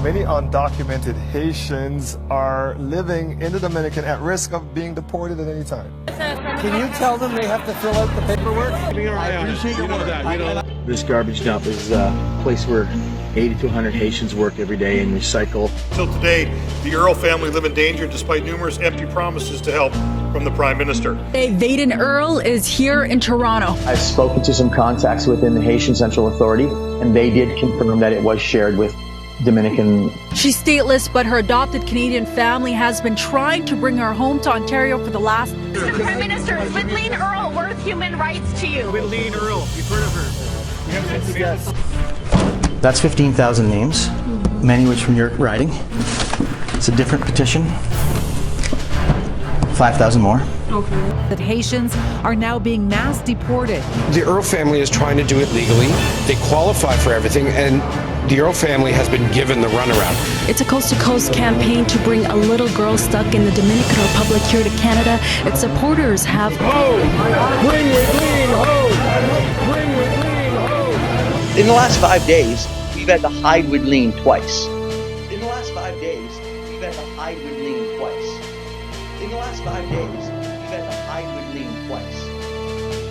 Many undocumented Haitians are living in the Dominican at risk of being deported at any time. Can you tell them they have to fill out the paperwork? I appreciate you know that. This garbage dump is a place where 80 to 100 Haitians work every day and recycle. Till today, the Earle family live in danger despite numerous empty promises to help from the Prime Minister. Widlene Earle is here in Toronto. I've spoken to some contacts within the Haitian Central Authority, and they did confirm that it was shared with Dominican. She's stateless, but her adopted Canadian family has been trying to bring her home to Ontario for the last... Mr. Prime Minister, is Widlene Earle worth human rights to you? Widlene Earle, you've heard of her. Yes. That's 15,000 names, many which from your writing. It's a different petition. 5,000 more. That Haitians are now being mass deported. The Earle family is trying to do it legally. They qualify for everything, and the Earle family has been given the runaround. It's a coast-to-coast campaign to bring a little girl stuck in the Dominican Republic here to Canada. Its supporters have... Home! Bring Widlene home! Bring Widlene home! In the last 5 days, we've had to hide Widlene twice. In the last 5 days, we've had to hide Widlene twice. In the last 5 days, we've had to hide Widlene twice.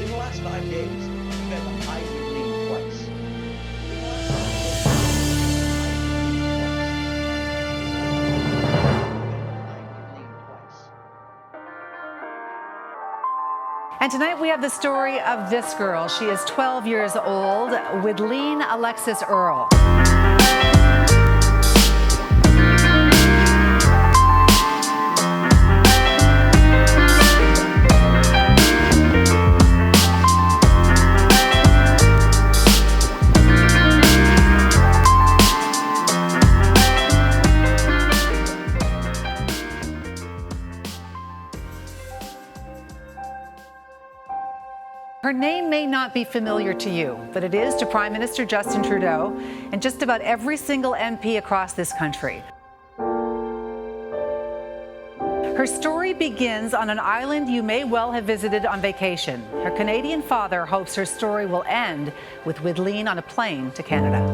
In the last 5 days, we've had to hide Widlene twice. And tonight we have the story of this girl. She is 12 years old, Widlene Alexis Earle. Her name may not be familiar to you, but it is to Prime Minister Justin Trudeau and just about every single MP across this country. Her story begins on an island you may well have visited on vacation. Her Canadian father hopes her story will end with Widlene on a plane to Canada.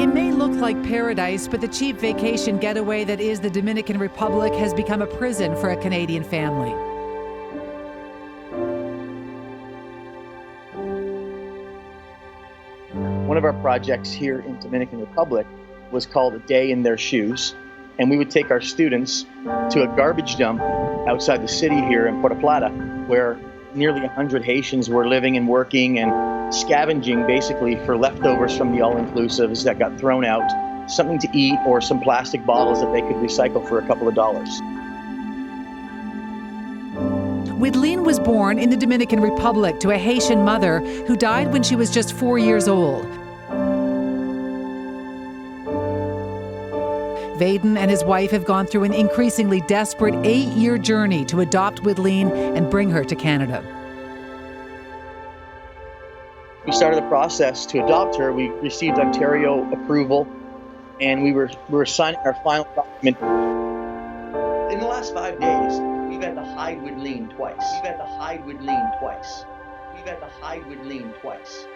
It may look like paradise, but the cheap vacation getaway that is the Dominican Republic has become a prison for a Canadian family. One of our projects here in Dominican Republic was called A Day in Their Shoes, and we would take our students to a garbage dump outside the city here in Puerto Plata, where nearly 100 Haitians were living and working and scavenging basically for leftovers from the all-inclusives that got thrown out, something to eat or some plastic bottles that they could recycle for a couple of dollars. Widlene was born in the Dominican Republic to a Haitian mother who died when she was just 4 years old. Vaden and his wife have gone through an increasingly desperate 8-year journey to adopt Widlene and bring her to Canada. We started the process to adopt her. We received Ontario approval, and we were signing our final document. In the last 5 days, we've had to hide Widlene twice. We've had to hide Widlene twice. We've had to hide Widlene twice.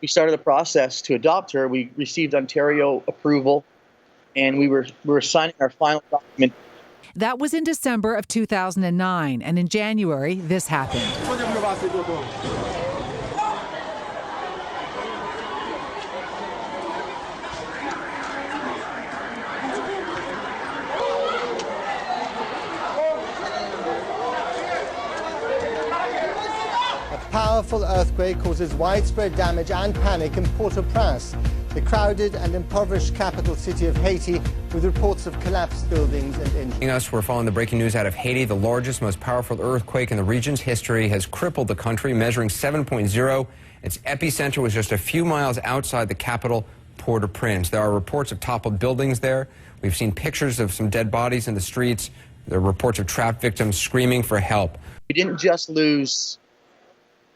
We started the process to adopt her. We received Ontario approval, and we were signing our final document. That was in December of 2009, and in January, this happened. A powerful earthquake causes widespread damage and panic in Port-au-Prince, the crowded and impoverished capital city of Haiti, with reports of collapsed buildings and injuries. We're following the breaking news out of Haiti. The largest, most powerful earthquake in the region's history has crippled the country, measuring 7.0. Its epicenter was just a few miles outside the capital, Port-au-Prince. There are reports of toppled buildings there. We've seen pictures of some dead bodies in the streets. There are reports of trapped victims screaming for help. We didn't just lose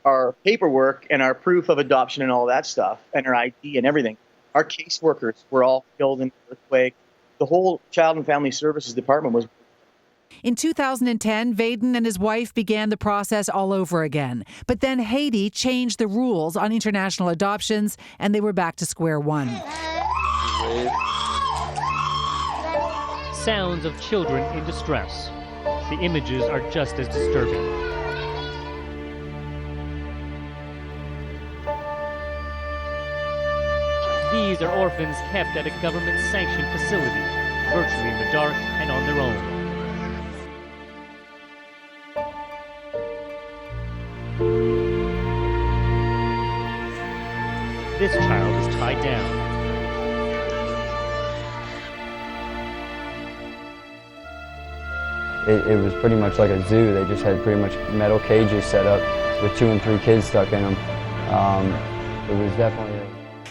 our paperwork and our proof of adoption and all that stuff, and our ID and everything. Our caseworkers were all killed in the earthquake. the whole Child and Family Services Department was. In 2010, Widlene and his wife began the process all over again. But then Haiti changed the rules on international adoptions, and they were back to square one. Sounds of children in distress. The images are just as disturbing. These are orphans kept at a government-sanctioned facility, virtually in the dark and on their own. This child is tied down. It was pretty much like a zoo. They just had pretty much metal cages set up with 2 and 3 kids stuck in them. It was definitely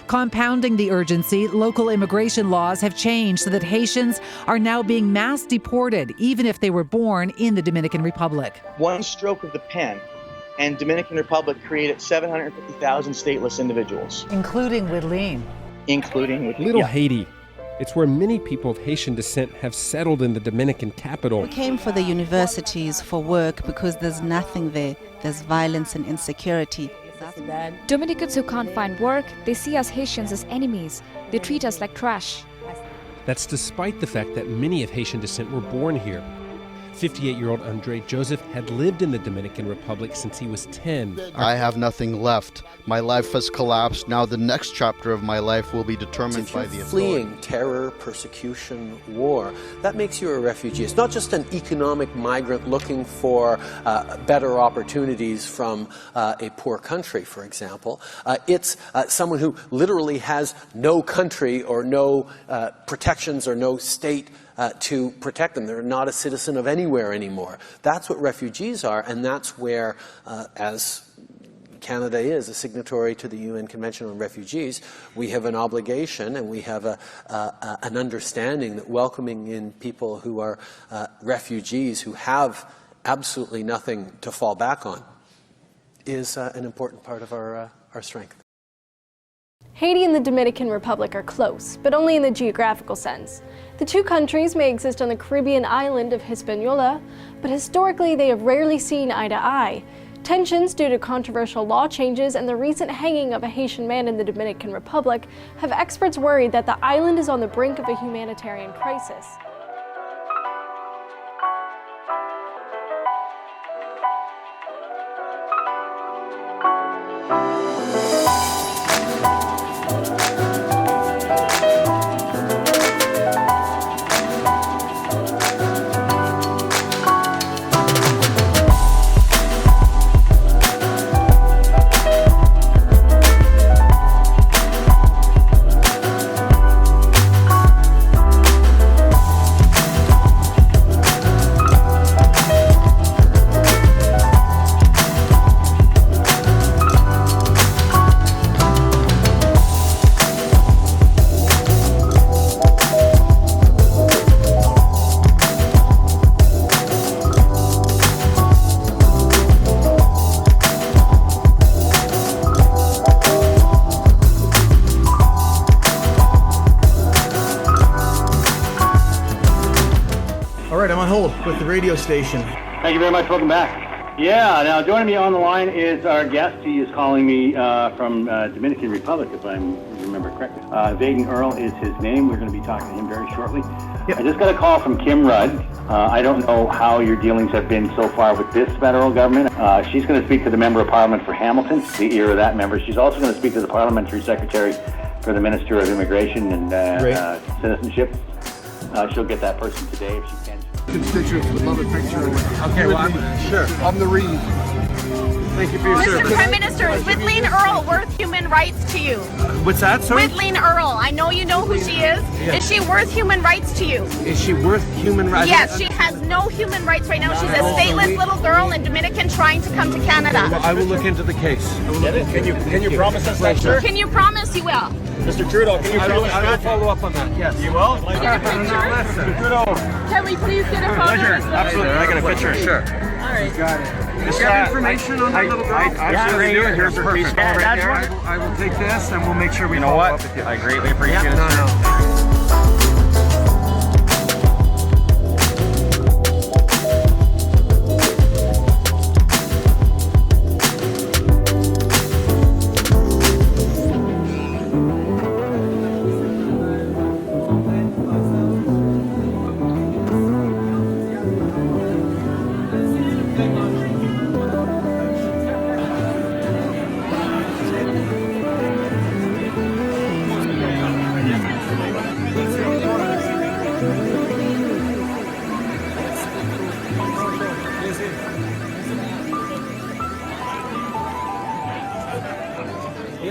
Compounding the urgency, local immigration laws have changed so that Haitians are now being mass deported, even if they were born in the Dominican Republic. One stroke of the pen, and Dominican Republic created 750,000 stateless individuals. Including Widlene. Little Haiti. It's where many people of Haitian descent have settled in the Dominican capital. We came for the universities for work because there's nothing there. There's violence and insecurity. Dominicans who can't find work, they see us Haitians as enemies. They treat us like trash. That's despite the fact that many of Haitian descent were born here. 58-year-old Andre Joseph had lived in the Dominican Republic since he was 10. I have nothing left. My life has collapsed. Now the next chapter of my life will be determined by the authorities. Fleeing terror, persecution, war, that makes you a refugee. It's not just an economic migrant looking for better opportunities from a poor country, for example. It's someone who literally has no country or no protections or no state to protect them. They're not a citizen of anywhere anymore. That's what refugees are, and that's where, as Canada is a signatory to the UN Convention on Refugees, we have an obligation and we have an understanding that welcoming in people who are refugees who have absolutely nothing to fall back on is an important part of our strength. Haiti and the Dominican Republic are close, but only in the geographical sense. The two countries may exist on the Caribbean island of Hispaniola, but historically they have rarely seen eye to eye. Tensions due to controversial law changes and the recent hanging of a Haitian man in the Dominican Republic have experts worried that the island is on the brink of a humanitarian crisis. With the radio station. Thank you very much. Welcome back. Yeah, now joining me on the line is our guest. He is calling me from Dominican Republic, if I remember correctly. Widlene Earle is his name. We're going to be talking to him very shortly. Yep. I just got a call from Kim Rudd. I don't know how your dealings have been so far with this federal government. She's going to speak to the Member of Parliament for Hamilton, the ear of that member. She's also going to speak to the Parliamentary Secretary for the Minister of Immigration and Citizenship. She'll get that person today if she can. Constituents would love a picture. Okay, well, I'm the reed. Thank you for your service. Mr. Prime Minister, is Widlene Earle worth human rights to you? What's that, sorry? Widlene Earle, I know you know who she is. Yes. Is she worth human rights to you? Is she worth human rights? Yes, she has no human rights right now. She's a stateless little girl and Dominican trying to come to Canada. Well, I will look into the case. Can you promise us that, sir? Can you promise you will? Mr. Trudeau, can you promise I will follow up on that, yes. You will? Mr. Trudeau. Can we please get a photo? Absolutely. I got a picture, sure. All right. Got it. Do you have information on that little girl? I absolutely do. Here's her piece right there. I will take this and we'll make sure we follow up with you. I greatly appreciate it, sir.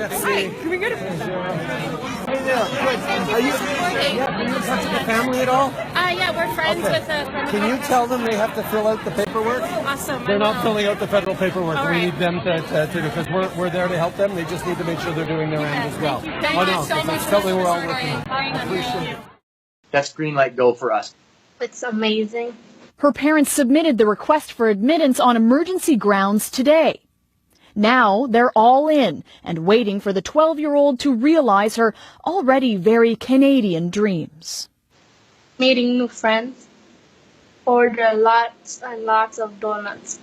Hi, can we go to Hey there, quick. Are you in touch with the family at all? Yeah, we're friends with a friend. Can you tell them they have to fill out the paperwork? Awesome. They're not filling out the federal paperwork. All We right. need them to do because we're there to help them. They just need to make sure they're doing their end as well. Thank you Oh no, so much it's for something we're all supporting. working on. Appreciate it. That's green light go for us. It's amazing. Her parents submitted the request for admittance on emergency grounds today. Now they're all in and waiting for the 12-year-old to realize her already very Canadian dreams. Meeting new friends. Order lots and lots of donuts.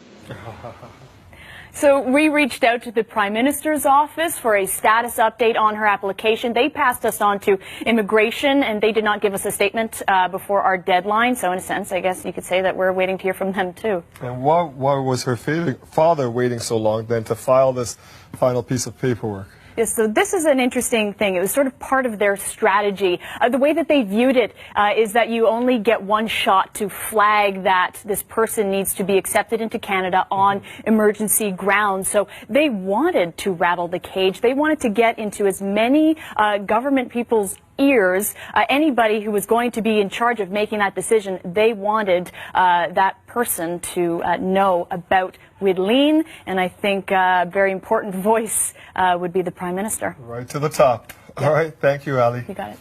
So we reached out to the Prime Minister's office for a status update on her application. They passed us on to immigration, and they did not give us a statement before our deadline. So in a sense, I guess you could say that we're waiting to hear from them too. And why was her father waiting so long then to file this final piece of paperwork? Yes, so this is an interesting thing. It was sort of part of their strategy. The way that they viewed it is that you only get one shot to flag that this person needs to be accepted into Canada on emergency grounds. So they wanted to rattle the cage. They wanted to get into as many government people's ears, anybody who was going to be in charge of making that decision. They wanted that person to know about Widlene, and I think a very important voice would be the Prime Minister. Right to the top. All right. Thank you, Ali. You got it.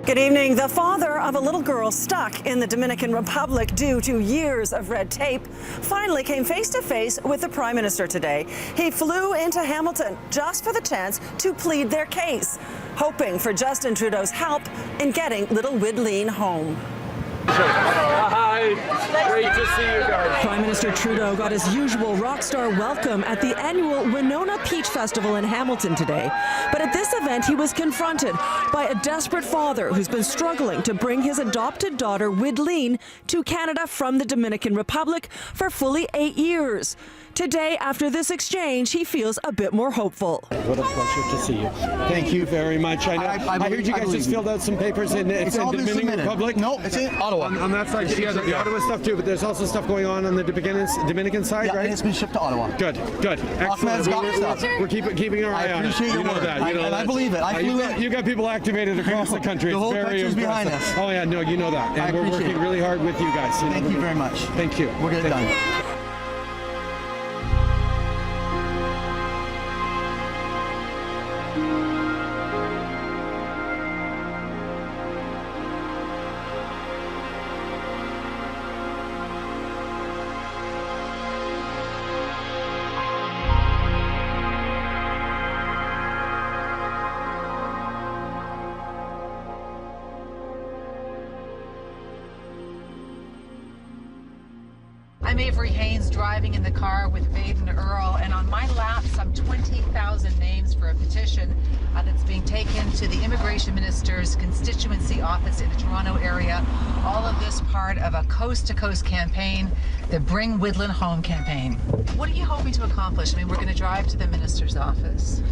Good evening. The father of a little girl stuck in the Dominican Republic due to years of red tape finally came face to face with the Prime Minister today. He flew into Hamilton just for the chance to plead their case, hoping for Justin Trudeau's help in getting little Widlene home. Hi, great to see you guys. Prime Minister Trudeau got his usual rock star welcome at the annual Winona Peach Festival in Hamilton today. But at this event, he was confronted by a desperate father who's been struggling to bring his adopted daughter, Widlene, to Canada from the Dominican Republic for fully 8 years. Today, after this exchange, he feels a bit more hopeful. What a pleasure to see you. Thank you very much. I heard you guys just filled out some papers in the Dominican Republic. No, it's in Ottawa. On that side, yeah, the Ottawa stuff too, but there's also stuff going on the Dominican side, Yeah, right? and it's been shipped to Ottawa. Good. Ahmed's got stuff. We're keeping our eye on it. appreciate your know work. that. You know And I that. believe it. I flew in. You got people activated across the country. The It's whole very country's behind impressive. us. Oh yeah, no, you know that. I And we're appreciate working it. really hard with you guys. Thank you very much. Thank you. We'll get it done. I'm Avery Haines, driving in the car with Widlene Earle, and on my lap, some 20,000 names for a petition that's being taken to the Immigration Minister's constituency office in the Toronto area. All of this part of a coast-to-coast campaign, the Bring Widlene Home campaign. What are you hoping to accomplish? I mean, we're going to drive to the minister's office.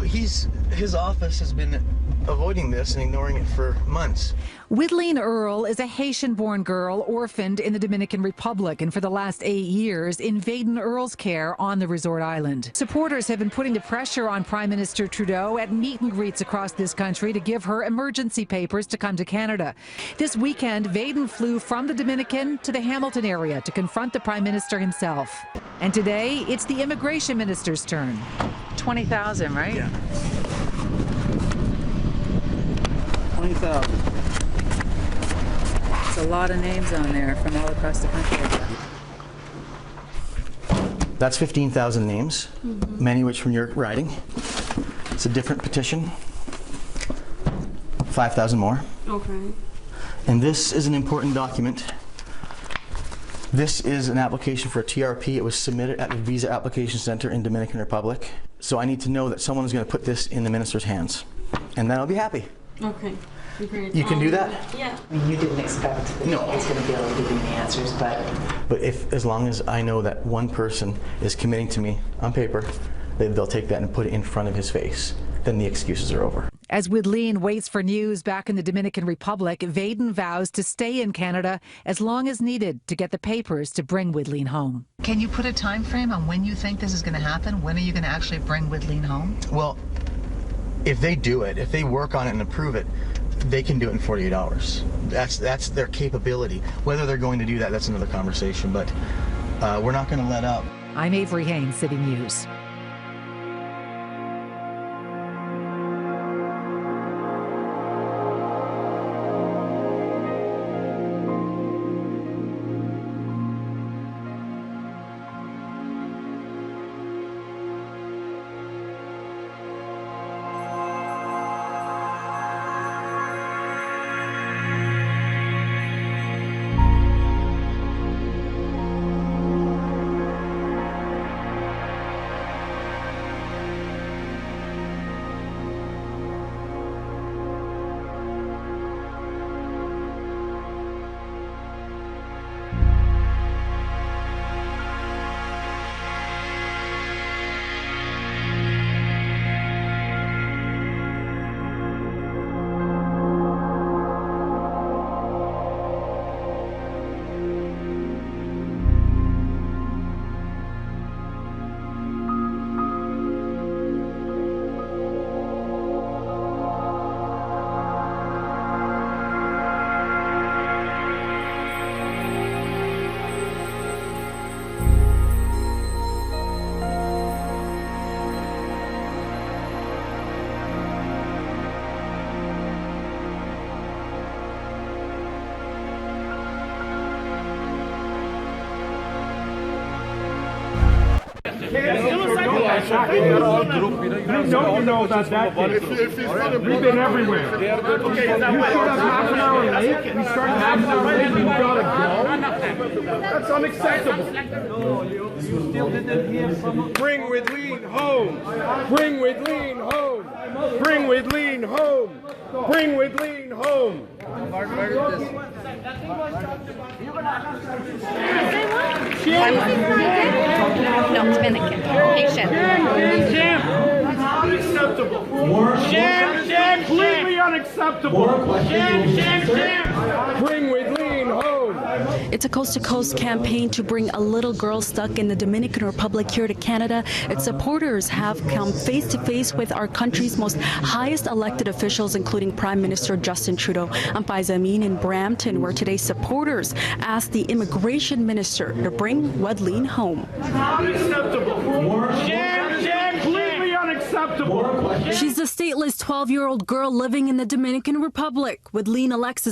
His office has been avoiding this and ignoring it for months. Widlene Earle is a Haitian-born girl orphaned in the Dominican Republic and for the last 8 years in Widlene Earle's care on the resort island. Supporters have been putting the pressure on Prime Minister Trudeau at meet and greets across this country to give her emergency papers to come to Canada. This weekend, Widlene flew from the Dominican to the Hamilton area to confront the Prime Minister himself. And today, it's the Immigration Minister's turn. 20,000, right? Yeah. 20,000. It's a lot of names on there from all across the country. That's 15,000 names, many of which from your riding. It's a different petition. 5,000 more. Okay. And this is an important document. This is an application for a TRP. It was submitted at the Visa Application Center in Dominican Republic. So I need to know that someone is going to put this in the minister's hands, and then I'll be happy. Okay. You can do that? Yeah. I mean, you didn't expect that No. it's going to be able to give you the answers, but as long as I know that one person is committing to me on paper, they'll take that and put it in front of his face, then the excuses are over. As Widlene waits for news back in the Dominican Republic, Widlene vows to stay in Canada as long as needed to get the papers to bring Widlene home. Can you put a time frame on when you think this is going to happen? When are you going to actually bring Widlene home? Well, if they do it, if they work on it and approve it, they can do it in 48 hours. That's their capability. Whether they're going to do that, that's another conversation, but we're not going to let up. I'm Avery Haines, CityNews. You know about that kid. We've been everywhere. You showed up half an hour late. We started half an hour late. You gotta go. That's unacceptable. You still didn't hear from. Bring Widlene home. Bring Widlene home. Bring Widlene home. Bring Widlene home. No, Dominican. Haitian. Unacceptable. Completely unacceptable. Bring Widlene home. It's a coast-to-coast campaign to bring a little girl stuck in the Dominican Republic here to Canada. Its supporters have come face-to-face with our country's most highest elected officials, including Prime Minister Justin Trudeau. I'm Faiza Amin in Brampton, where today's supporters asked the Immigration Minister to bring Widlene home. Unacceptable. Completely unacceptable. unacceptable. She's a stateless 12-year-old girl living in the Dominican Republic. Widlene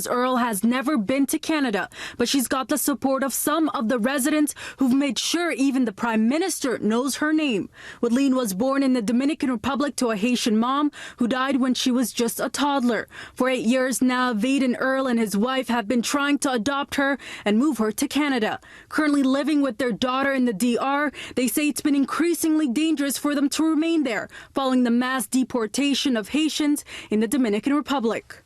Earle has never been to Canada, but she's got the support of some of the residents who've made sure even the Prime Minister knows her name. Widlene was born in the Dominican Republic to a Haitian mom who died when she was just a toddler. For 8 years now, Widlene Earle and his wife have been trying to adopt her and move her to Canada. Currently living with their daughter in the DR, they say it's been increasingly dangerous for them to remain there following the mass deportation of Haitians in the Dominican Republic.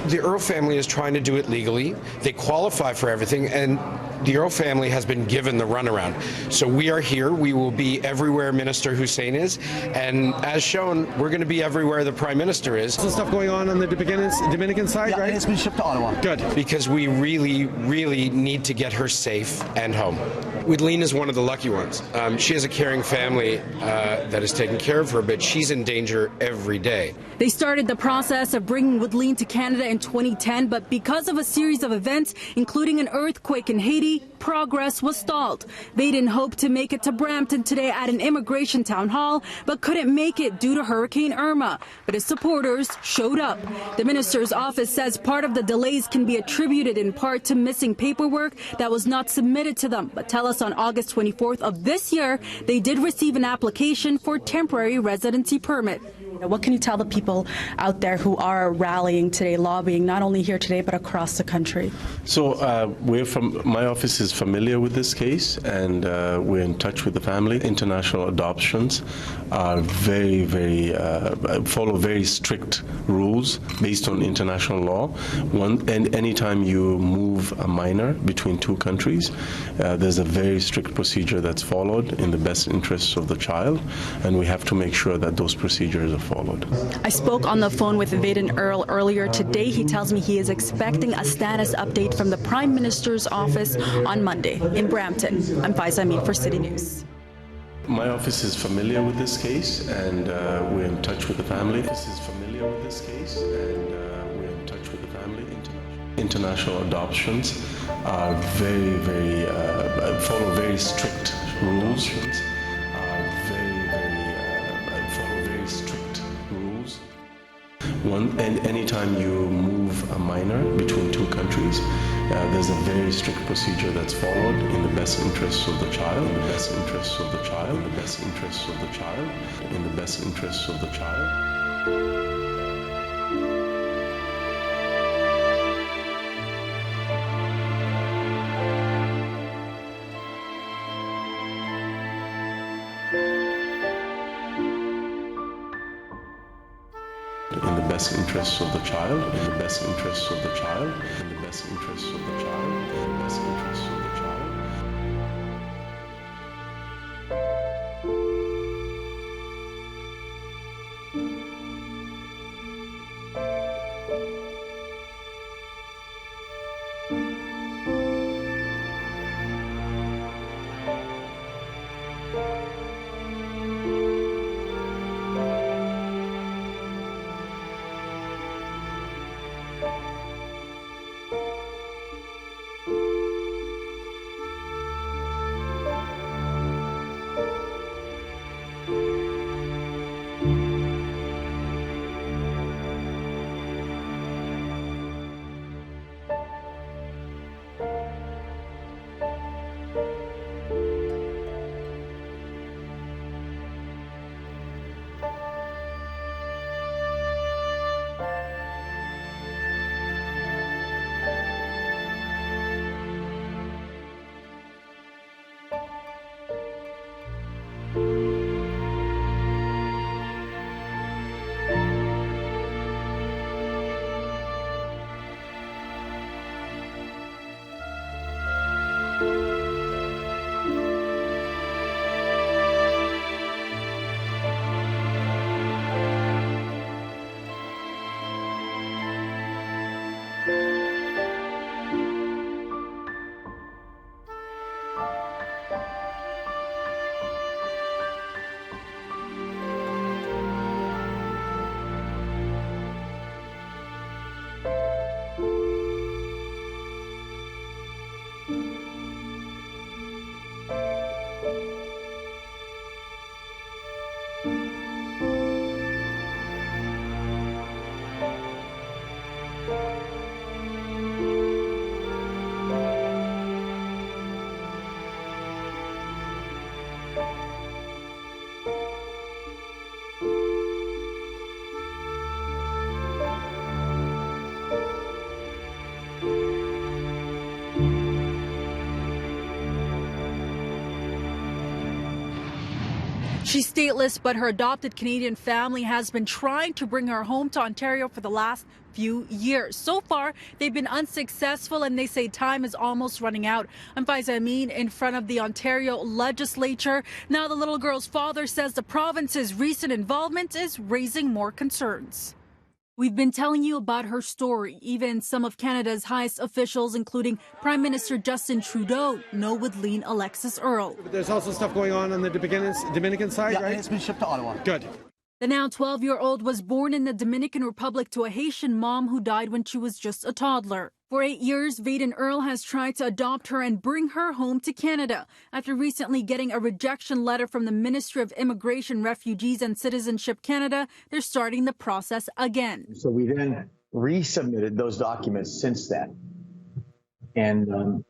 The Earle family is trying to do it legally. They qualify for everything, and the Earle family has been given the runaround. So we are here. We will be everywhere Minister Hussein is, and as shown, we're going to be everywhere the Prime Minister is. Some stuff going on the Dominican side, right? It's been shipped to Ottawa. Good, because we really, really need to get her safe and home. Widlene is one of the lucky ones. She has a caring family that is taking care of her, but she's in danger every day. They started the process of bringing Widlene to Canada in 2010, but because of a series of events, including an earthquake in Haiti, progress was stalled. They didn't hope to make it to Brampton today at an immigration town hall, but couldn't make it due to Hurricane Irma. But his supporters showed up. The minister's office says part of the delays can be attributed in part to missing paperwork that was not submitted to them. But tell us on August 24th of this year, they did receive an application for temporary residency permit. What can you tell the people out there who are rallying today, lobbying, not only here today, but across the country? So my office is familiar with this case, and we're in touch with the family. International adoptions are follow very strict rules based on international law. And anytime you move a minor between two countries, there's a very strict procedure that's followed in the best interests of the child, and we have to make sure that those procedures are followed. I spoke on the phone with Widlene Earle earlier today. He tells me he is expecting a status update from the Prime Minister's office on Monday in Brampton. I'm Faiza Amin for City News. My office is familiar with this case, and we're in touch with the family. International adoptions are follow very strict rules. And anytime you move a minor between two countries, there's a very strict procedure that's followed in the best interests of the child, in the best interests of the child, in the best interests of the child, in the best interests of the child. In the best interests of the child, in the best interests of the child, in the best interests of the child, in the best interests of the child. She's stateless, but her adopted Canadian family has been trying to bring her home to Ontario for the last few years. So far, they've been unsuccessful, and they say time is almost running out. I'm Faiza Amin in front of the Ontario legislature. Now the little girl's father says the province's recent involvement is raising more concerns. We've been telling you about her story. Even some of Canada's highest officials, including Prime Minister Justin Trudeau, know Widlene Earle. There's also stuff going on the Dominican side, right? It's been shipped to Ottawa. Good. The now 12-year-old was born in the Dominican Republic to a Haitian mom who died when she was just a toddler. For 8 years, Widlene Earle has tried to adopt her and bring her home to Canada. After recently getting a rejection letter from the Ministry of Immigration, Refugees and Citizenship Canada, they're starting the process again. So we then resubmitted those documents since then. And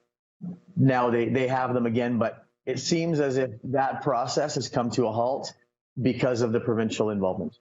now they have them again, but it seems as if that process has come to a halt because of the provincial involvement.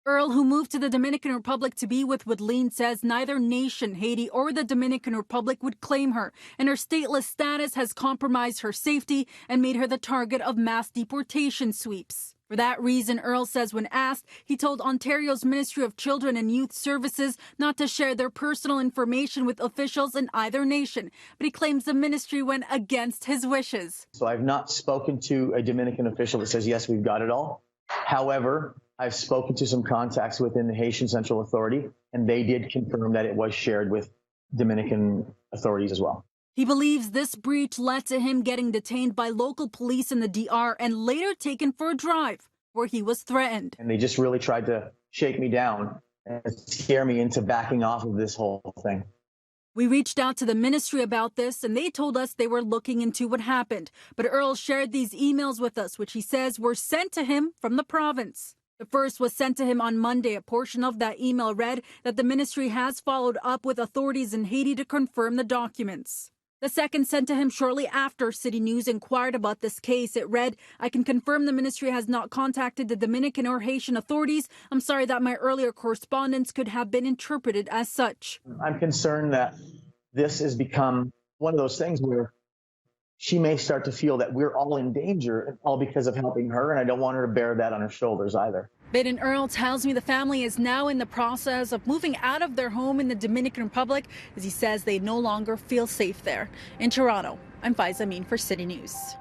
Earle, who moved to the Dominican Republic to be with Widlene, says neither nation, Haiti or the Dominican Republic, would claim her, and her stateless status has compromised her safety and made her the target of mass deportation sweeps. For that reason, Earle says when asked, he told Ontario's Ministry of Children and Youth Services not to share their personal information with officials in either nation, but he claims the ministry went against his wishes. So I've not spoken to a Dominican official that says, yes, we've got it all. However, I've spoken to some contacts within the Haitian Central Authority, and they did confirm that it was shared with Dominican authorities as well. He believes this breach led to him getting detained by local police in the DR and later taken for a drive, where he was threatened. And they just really tried to shake me down and scare me into backing off of this whole thing. We reached out to the ministry about this, and they told us they were looking into what happened. But Earle shared these emails with us, which he says were sent to him from the province. The first was sent to him on Monday. A portion of that email read that the ministry has followed up with authorities in Haiti to confirm the documents. The second sent to him shortly after CityNews inquired about this case. It read, I can confirm the ministry has not contacted the Dominican or Haitian authorities. I'm sorry that my earlier correspondence could have been interpreted as such. I'm concerned that this has become one of those things where she may start to feel that we're all in danger, all because of helping her, and I don't want her to bear that on her shoulders either. Widlene Earle tells me the family is now in the process of moving out of their home in the Dominican Republic, as he says they no longer feel safe there. In Toronto, I'm Faiza Amin for CityNews.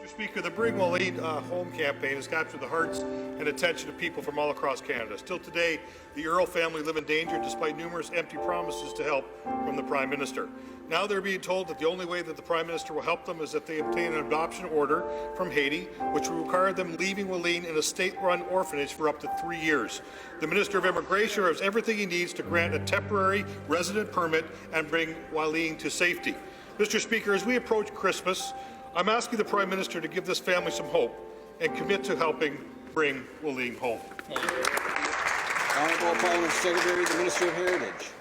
Speaker, the Bring Widlene Home campaign has captured the hearts and attention of people from all across Canada. Still today, the Earle family live in danger despite numerous empty promises to help from the Prime Minister. Now they're being told that the only way that the Prime Minister will help them is if they obtain an adoption order from Haiti, which will require them leaving Widlene in a state-run orphanage for up to 3 years. The Minister of Immigration has everything he needs to grant a temporary resident permit and bring Widlene to safety. Mr. Speaker, as we approach Christmas, I'm asking the Prime Minister to give this family some hope and commit to helping bring Widlene home. Honourable Parliament Secretary, the Minister of Heritage.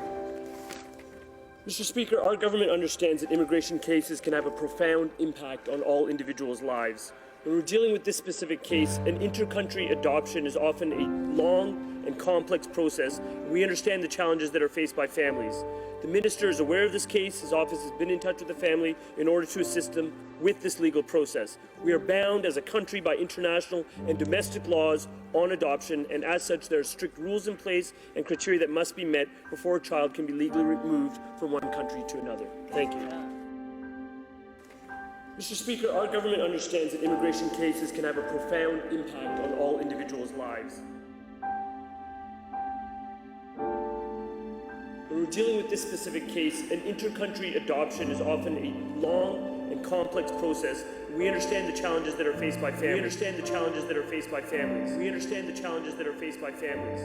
Mr. Speaker, our government understands that immigration cases can have a profound impact on all individuals' lives. When we're dealing with this specific case, an inter-country adoption is often a long and complex process. We understand the challenges that are faced by families. The Minister is aware of this case. His office has been in touch with the family in order to assist them with this legal process. We are bound as a country by international and domestic laws on adoption, and as such there are strict rules in place and criteria that must be met before a child can be legally removed from one country to another. Thank you. Mr. Speaker, our government understands that immigration cases can have a profound impact on all individuals' lives. When we're dealing with this specific case, an inter-country adoption is often a long and complex process. We understand the challenges that are faced by families. We understand the challenges that are faced by families. We understand the challenges that are faced by families.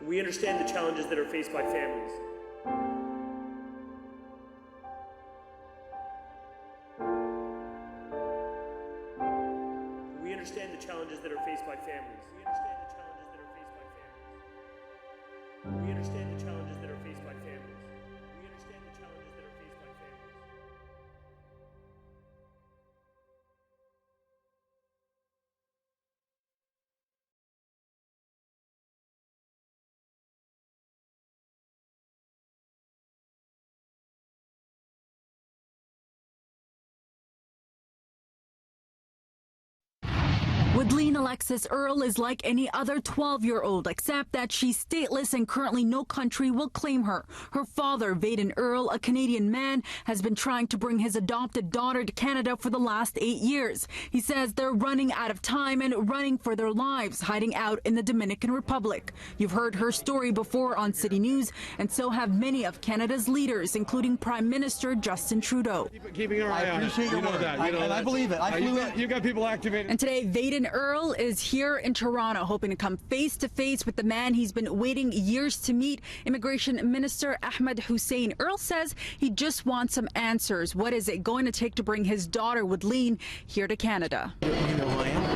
We understand the challenges that are faced by families. We understand the challenges that are faced by families. We understand the challenges that are faced by families. We understand the challenges that are faced by families. We understand the challenges that are faced by families. Widlene Alexis Earle is like any other 12-year-old, except that she's stateless and currently no country will claim her. Her father, Widlene Earle, a Canadian man, has been trying to bring his adopted daughter to Canada for the last 8 years. He says they're running out of time and running for their lives, hiding out in the Dominican Republic. You've heard her story before on CityNews, and so have many of Canada's leaders, including Prime Minister Justin Trudeau. Keeping our eye on it. You know that. You know and I believe it. I flew in. You got people activated. And today, Widlene Earle is here in Toronto, hoping to come face to face with the man he's been waiting years to meet, Immigration Minister Ahmed Hussein. Earle says he just wants some answers. What is it going to take to bring his daughter Widlene here to Canada? You know who I am?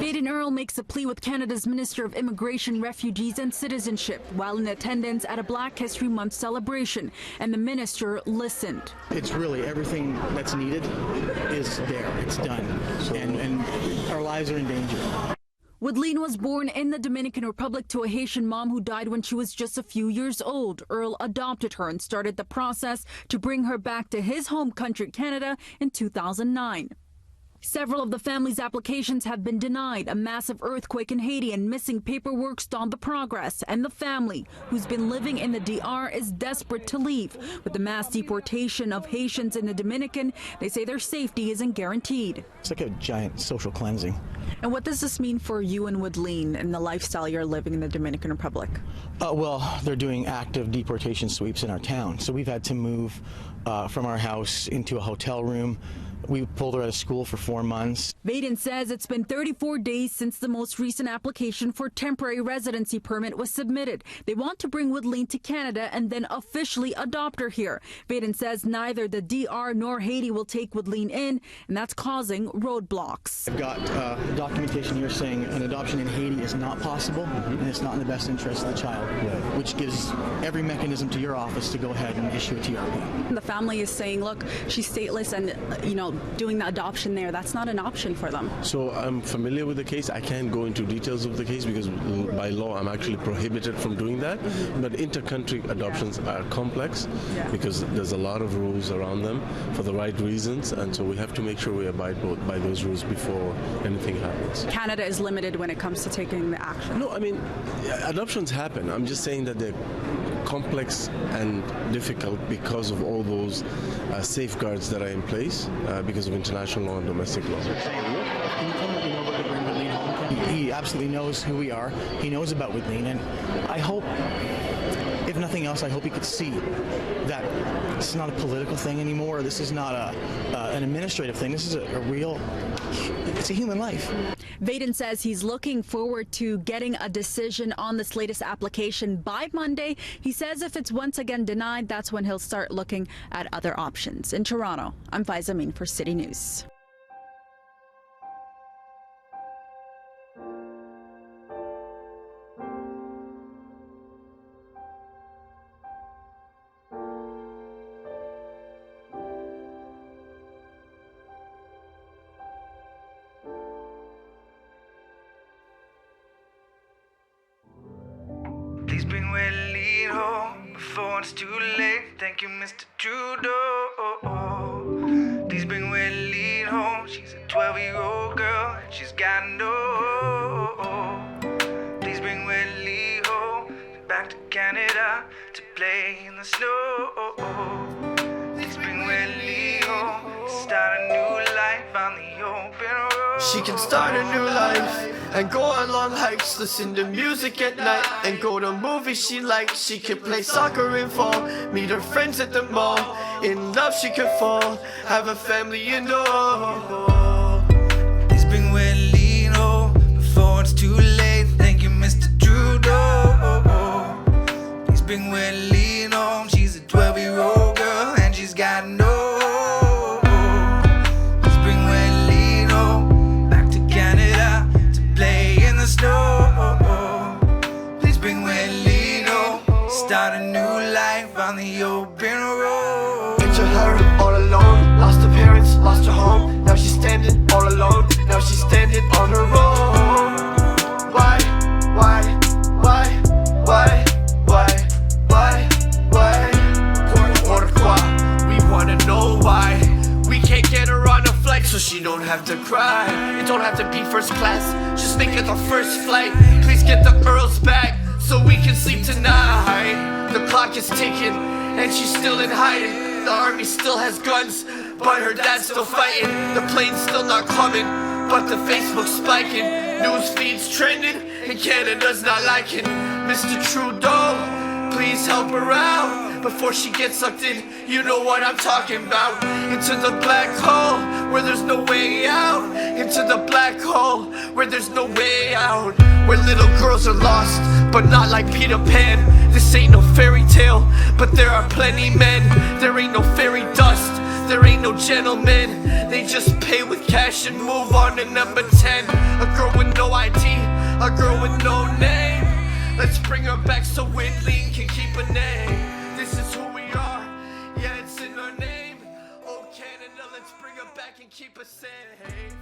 Widlene Earle makes a plea with Canada's Minister of Immigration, Refugees and Citizenship while in attendance at a Black History Month celebration, and the minister listened. It's really everything that's needed is there. It's done. And our lives are in danger. Widlene was born in the Dominican Republic to a Haitian mom who died when she was just a few years old. Earle adopted her and started the process to bring her back to his home country, Canada, in 2009. Several of the family's applications have been denied. A massive earthquake in Haiti and missing paperwork stalled the progress. And the family, who's been living in the DR, is desperate to leave. With the mass deportation of Haitians in the Dominican, they say their safety isn't guaranteed. It's like a giant social cleansing. And what does this mean for you and Widlene and the lifestyle you're living in the Dominican Republic? Well, they're doing active deportation sweeps in our town. So we've had to move from our house into a hotel room. We pulled her out of school for 4 months. Widlene says it's been 34 days since the most recent application for temporary residency permit was submitted. They want to bring Widlene to Canada and then officially adopt her here. Widlene says neither the DR nor Haiti will take Widlene in, and that's causing roadblocks. I've got documentation here saying an adoption in Haiti is not possible, and it's not in the best interest of the child, which gives every mechanism to your office to go ahead and issue a TRP. The family is saying, look, she's stateless and, doing the adoption there, that's not an option for them. So I'm familiar with the case. I can't go into details of the case because by law I'm actually prohibited from doing that. But inter-country adoptions are complex because there's a lot of rules around them for the right reasons, and so we have to make sure we abide by those rules before anything happens. Canada is limited when it comes to taking the action. No, I mean, adoptions happen. I'm just saying that they're complex and difficult because of all those safeguards that are in place because of international law and domestic law. Can you tell me what you know about the Bring Widlene Home? He absolutely knows who we are. He knows about Widlene, and I hope, if nothing else, I hope he could see that this is not a political thing anymore. This is not an administrative thing. This is a real, it's a human life. Widlene says he's looking forward to getting a decision on this latest application by Monday. He says if it's once again denied, that's when he'll start looking at other options. In Toronto, I'm Faiza Amin for City News. home before it's too late. Thank you, Mr. Trudeau. Please bring Widlene home. She's a 12-year-old girl and she's got no. Please bring Widlene home back to Canada to play in the snow. Please bring Widlene home, start a new life on the open road. She can start a new life and go on long hikes, listen to music at night and go to movies she likes. She can play soccer in fall, meet her friends at the mall. In love she could fall, have a family and all. Please bring Widlene home before it's too late. Thank you, Mr. Trudeau. Please bring Widlene home. She's a 12-year-old girl and she's got no. Please bring Widlene home back to Canada to play in the snow. Please bring Widlene home, start a new life on the open road. Picture her all alone, lost her parents, lost her home. Now she's standing all alone, now she's standing on her own. Why? Pourquoi? We wanna know why. We can't get her on a flight so she don't have to cry. It don't have to be first class, just make it the first flight. Please get the Earls back so we can sleep tonight. The clock is ticking and she's still in hiding. The army still has guns, but her dad's still fighting. The plane's still not coming, but the Facebook's spiking. News feeds trending, and Canada's not liking. Mr. Trudeau, please help her out before she gets sucked in. You know what I'm talking about. Into the black hole where there's no way out. Into the black hole where there's no way out. Where little girls are lost, but not like Peter Pan. This ain't no fairy tale, but there are plenty men. There ain't no fairy dust, there ain't no gentlemen. They just pay with cash and move on to number 10. A girl with no ID, a girl with no name. Let's bring her back so Widlene can keep a name. This is who we are, yeah, it's in our name. Oh Canada, let's bring her back and keep her safe.